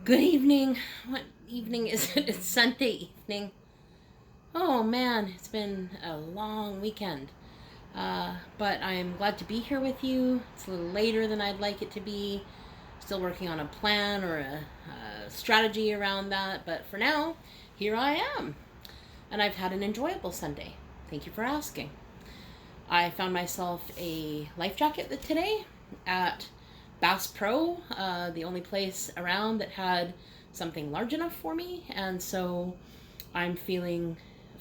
Good evening. What evening is it? It's Sunday evening. Oh man, it's been a long weekend. But I'm glad to be here with you. It's a little later than I'd like it to be. Still working on a plan or a strategy around that. But for now, here I am. And I've had an enjoyable Sunday. Thank you for asking. I found myself a life jacket today at Bass Pro, the only place around that had something large enough for me. And so I'm feeling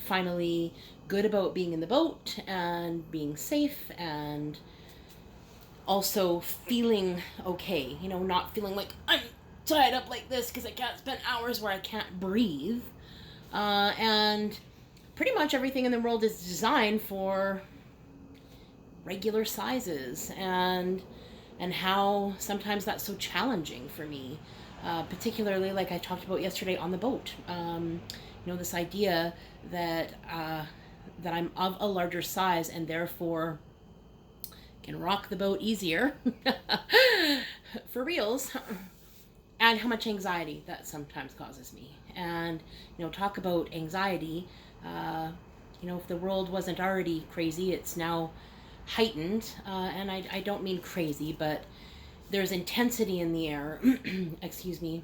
finally good about being in the boat and being safe and also feeling okay. Not feeling like I'm tied up like this because I can't spend hours where I can't breathe. And pretty much everything in the world is designed for regular sizes and how sometimes that's so challenging for me, particularly like I talked about yesterday on the boat. This idea that that I'm of a larger size and therefore can rock the boat easier for reals, and how much anxiety that sometimes causes me. And talk about anxiety. If the world wasn't already crazy, it's now heightened, and I don't mean crazy, but there's intensity in the air. Excuse me.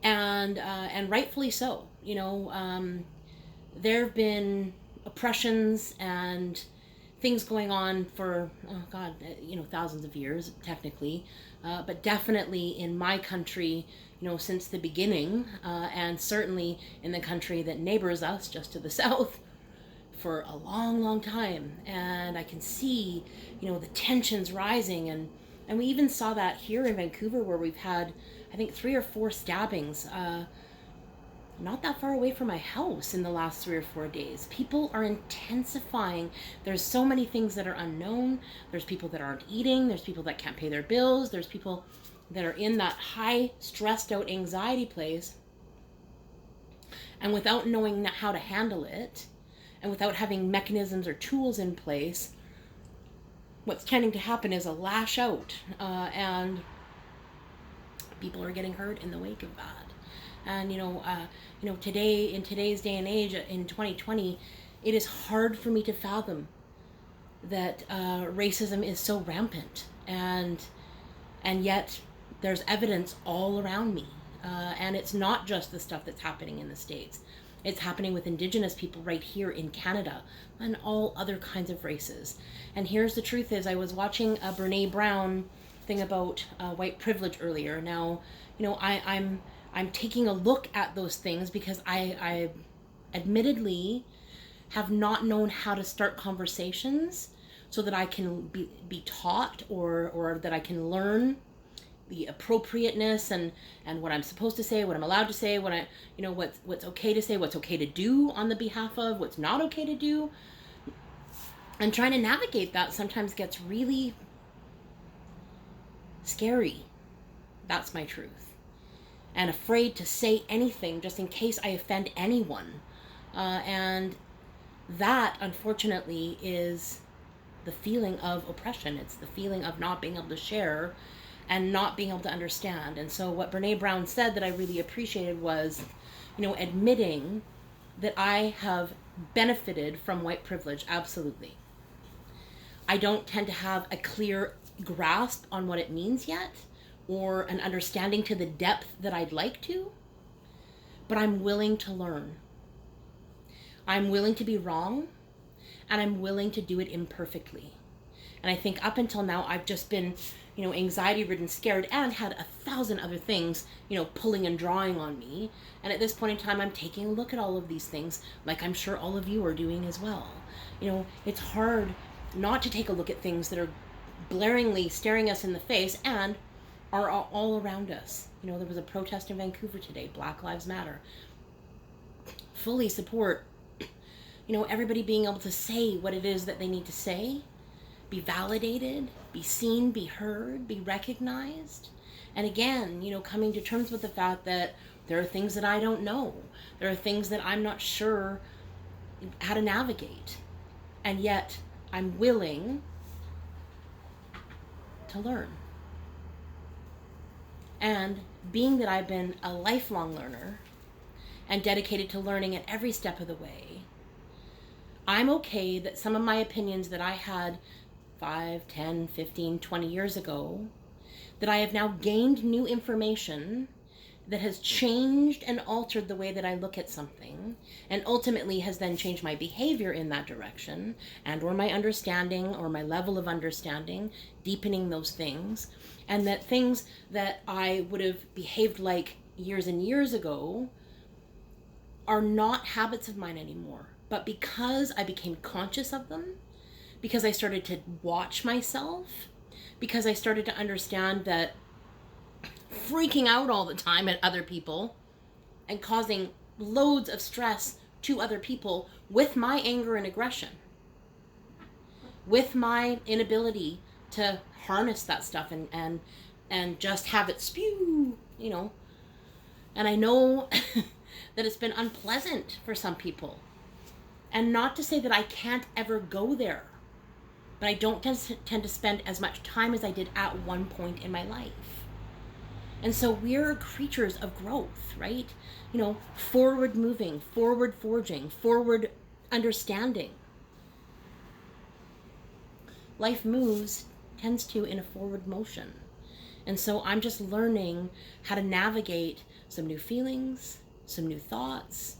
And rightfully so. There have been oppressions and things going on for thousands of years technically, but definitely in my country, since the beginning, and certainly in the country that neighbors us just to the south for a long, long time. And I can see, the tensions rising, and we even saw that here in Vancouver where we've had, I think, 3 or 4 stabbings, not that far away from my house in the last 3 or 4 days. People are intensifying. There's so many things that are unknown. There's people that aren't eating. There's people that can't pay their bills. There's people that are in that high, stressed out anxiety place. And without knowing how to handle it, and without having mechanisms or tools in place, what's tending to happen is a lash out, and people are getting hurt in the wake of that. And today, in today's day and age, in 2020, it is hard for me to fathom that racism is so rampant, and yet there's evidence all around me, and it's not just the stuff that's happening in the States. It's happening with Indigenous people right here in Canada and all other kinds of races. And here's the truth is, I was watching a Brene Brown thing about white privilege earlier. Now, I'm taking a look at those things because I admittedly have not known how to start conversations so that I can be taught or that I can learn the appropriateness and what I'm supposed to say, what I'm allowed to say, what I what's okay to say, what's okay to do on the behalf of, what's not okay to do. And trying to navigate that sometimes gets really scary. That's my truth. And afraid to say anything just in case I offend anyone. And that, unfortunately, is the feeling of oppression. It's the feeling of not being able to share and not being able to understand. And so what Brene Brown said that I really appreciated was, admitting that I have benefited from white privilege, absolutely. I don't tend to have a clear grasp on what it means yet, or an understanding to the depth that I'd like to, but I'm willing to learn. I'm willing to be wrong, and I'm willing to do it imperfectly. And I think up until now, I've just been, anxiety-ridden, scared, and had 1,000 other things, pulling and drawing on me. And at this point in time, I'm taking a look at all of these things, like I'm sure all of you are doing as well. It's hard not to take a look at things that are blaringly staring us in the face and are all around us. There was a protest in Vancouver today, Black Lives Matter. Fully support, everybody being able to say what it is that they need to say, be validated, be seen, be heard, be recognized. And again, coming to terms with the fact that there are things that I don't know. There are things that I'm not sure how to navigate. And yet, I'm willing to learn. And being that I've been a lifelong learner and dedicated to learning at every step of the way, I'm okay that some of my opinions that I had 5, 10, 15, 20 years ago, that I have now gained new information that has changed and altered the way that I look at something, and ultimately has then changed my behavior in that direction, and or my understanding or my level of understanding, deepening those things, and that things that I would have behaved like years and years ago are not habits of mine anymore. But because I became conscious of them, because I started to watch myself, because I started to understand that freaking out all the time at other people and causing loads of stress to other people with my anger and aggression, with my inability to harness that stuff and just have it spew, you know. And I know that it's been unpleasant for some people. And not to say that I can't ever go there, but I don't tend to spend as much time as I did at one point in my life. And so we're creatures of growth, right? You know, forward moving, forward forging, forward understanding. Life tends to in a forward motion. And so I'm just learning how to navigate some new feelings, some new thoughts,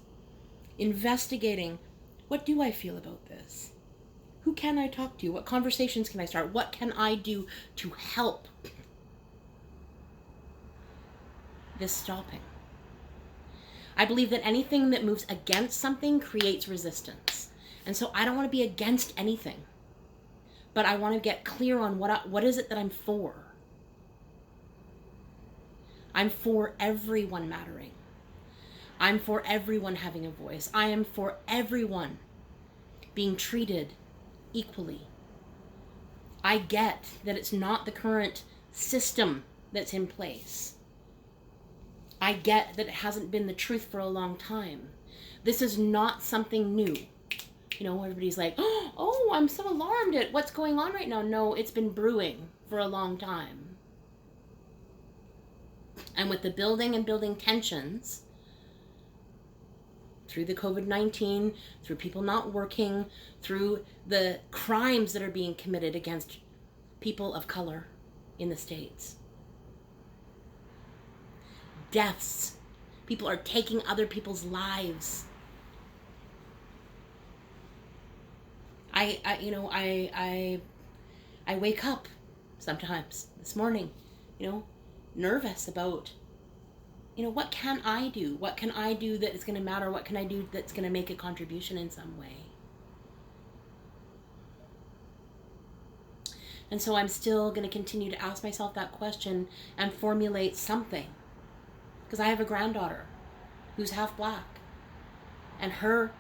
investigating, what do I feel about this? Who can I talk to? What conversations can I start? What can I do to help this stopping? I believe that anything that moves against something creates resistance. And so I don't want to be against anything, but I want to get clear on what is it that I'm for. I'm for everyone mattering. I'm for everyone having a voice. I am for everyone being treated equally. I get that it's not the current system that's in place. I get that it hasn't been the truth for a long time. This is not something new. You know, everybody's like, oh, I'm so alarmed at what's going on right now. No, it's been brewing for a long time. And with the building tensions, through the COVID-19, through people not working, through the crimes that are being committed against people of color in the States. Deaths. People are taking other people's lives. I wake up sometimes this morning, you know, nervous about, you know, what can I do? What can I do that is going to matter? What can I do that's going to make a contribution in some way? And so I'm still going to continue to ask myself that question and formulate something. Because I have a granddaughter who's half black. And her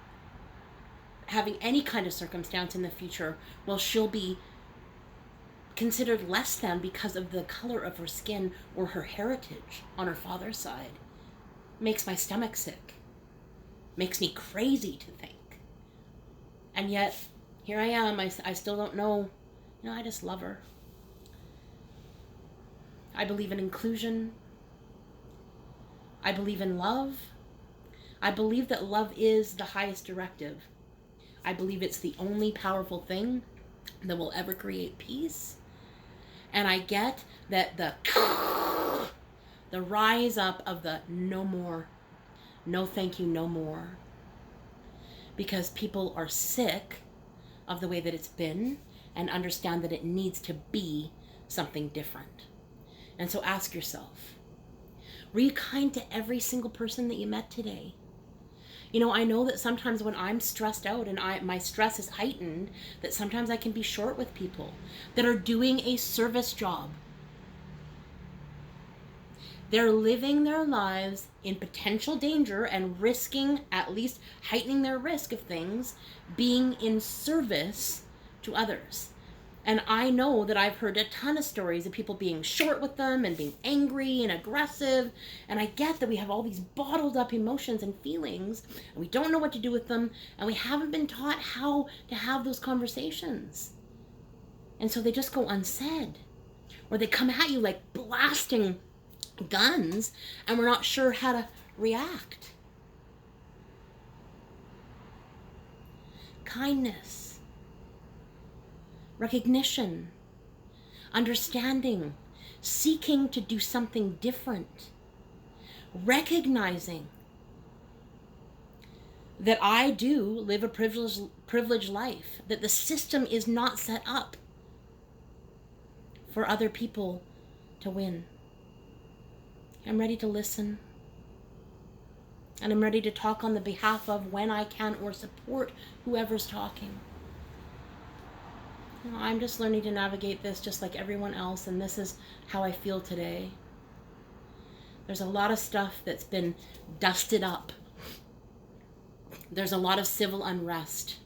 having any kind of circumstance in the future, well, she'll be considered less than because of the color of her skin or her heritage on her father's side. Makes my stomach sick. Makes me crazy to think. And yet, here I am. I still don't know. You know, I just love her. I believe in inclusion. I believe in love. I believe that love is the highest directive. I believe it's the only powerful thing that will ever create peace. And I get that the rise up of the no more, no thank you, no more. Because people are sick of the way that it's been and understand that it needs to be something different. And so ask yourself, were you kind to every single person that you met today? You know, I know that sometimes when I'm stressed out and my stress is heightened, that sometimes I can be short with people that are doing a service job. They're living their lives in potential danger and risking, at least heightening their risk of things, being in service to others. And I know that I've heard a ton of stories of people being short with them and being angry and aggressive. And I get that we have all these bottled up emotions and feelings, and we don't know what to do with them, and we haven't been taught how to have those conversations. And so they just go unsaid. Or they come at you like blasting guns and we're not sure how to react. Kindness, recognition, understanding, seeking to do something different, recognizing that I do live a privileged life, that the system is not set up for other people to win. I'm ready to listen. And I'm ready to talk on the behalf of when I can or support whoever's talking. You know, I'm just learning to navigate this just like everyone else, and this is how I feel today. There's a lot of stuff that's been dusted up. There's a lot of civil unrest.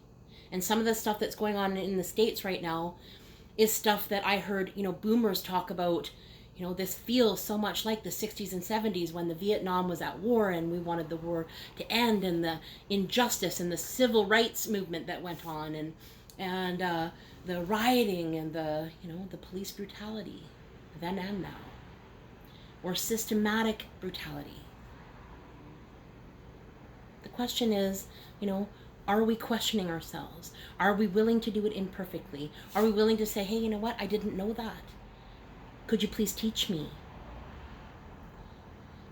And some of the stuff that's going on in the States right now is stuff that I heard, boomers talk about. This feels so much like the 60s and 70s when the Vietnam was at war and we wanted the war to end, and the injustice and the civil rights movement that went on, and the rioting and the police brutality then and now, or systematic brutality. The question is, are we questioning ourselves? Are we willing to do it imperfectly? Are we willing to say, hey, you know what? I didn't know that. Could you please teach me?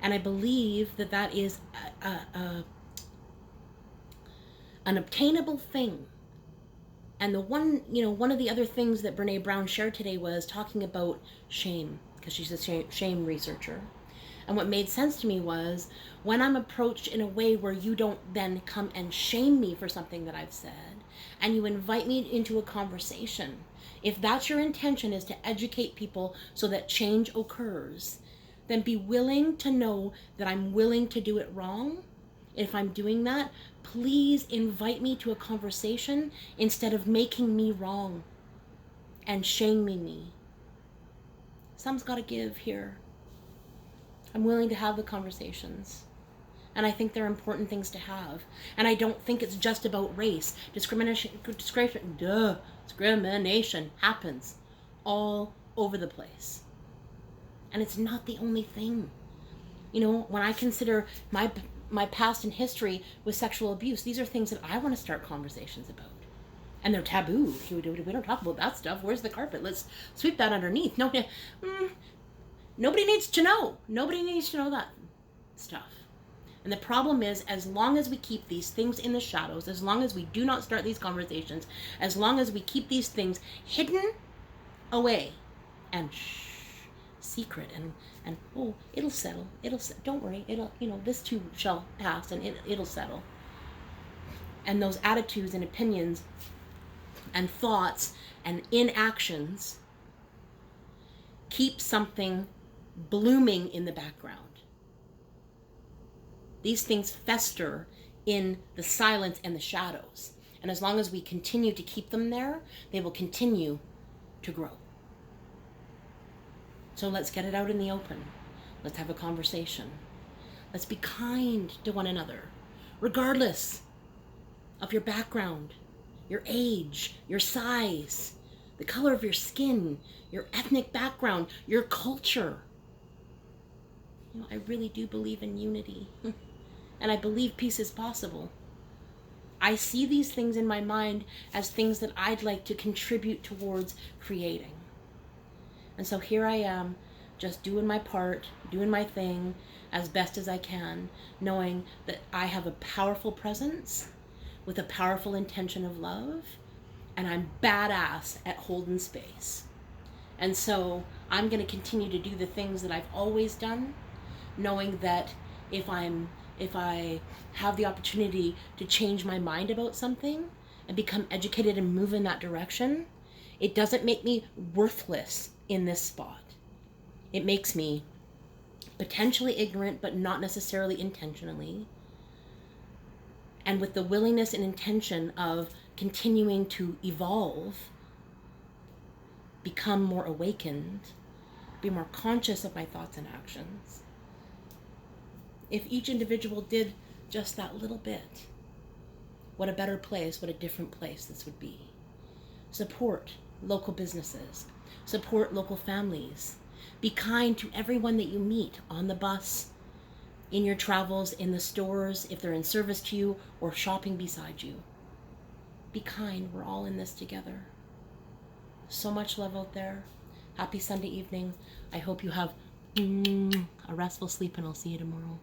And I believe that is an obtainable thing. And the one of the other things that Brene Brown shared today was talking about shame, because she's a shame researcher. And what made sense to me was, when I'm approached in a way where you don't then come and shame me for something that I've said, and you invite me into a conversation, if that's your intention, is to educate people so that change occurs, then be willing to know that I'm willing to do it wrong. If I'm doing that, please invite me to a conversation instead of making me wrong and shaming me. Some's got to give here. I'm willing to have the conversations. And I think they're important things to have. And I don't think it's just about race. Discrimination happens all over the place. And it's not the only thing. When I consider my past and history with sexual abuse, these are things that I want to start conversations about. And they're taboo. We don't talk about that stuff. Where's the carpet? Let's sweep that underneath. Nobody needs to know. Nobody needs to know that stuff. And the problem is, as long as we keep these things in the shadows, as long as we do not start these conversations, as long as we keep these things hidden away and secret and it'll settle. Don't worry. This too shall pass, and it'll settle. And those attitudes and opinions and thoughts and inactions keep something blooming in the background. These things fester in the silence and the shadows. And as long as we continue to keep them there, they will continue to grow. So let's get it out in the open. Let's have a conversation. Let's be kind to one another, regardless of your background, your age, your size, the color of your skin, your ethnic background, your culture. I really do believe in unity. And I believe peace is possible. I see these things in my mind as things that I'd like to contribute towards creating. And so here I am, just doing my part, doing my thing as best as I can, knowing that I have a powerful presence with a powerful intention of love, and I'm badass at holding space. And so I'm going to continue to do the things that I've always done, knowing that if I have the opportunity to change my mind about something and become educated and move in that direction, it doesn't make me worthless in this spot. It makes me potentially ignorant, but not necessarily intentionally. And with the willingness and intention of continuing to evolve, become more awakened, be more conscious of my thoughts and actions. If each individual did just that little bit, what a better place, what a different place this would be. Support local businesses, support local families, Be kind to everyone that you meet on the bus, in your travels, in the stores, if they're in service to you, or shopping beside you. Be kind. We're all in this together. So much love out there. Happy Sunday evening. I hope you have a restful sleep, and I'll see you tomorrow.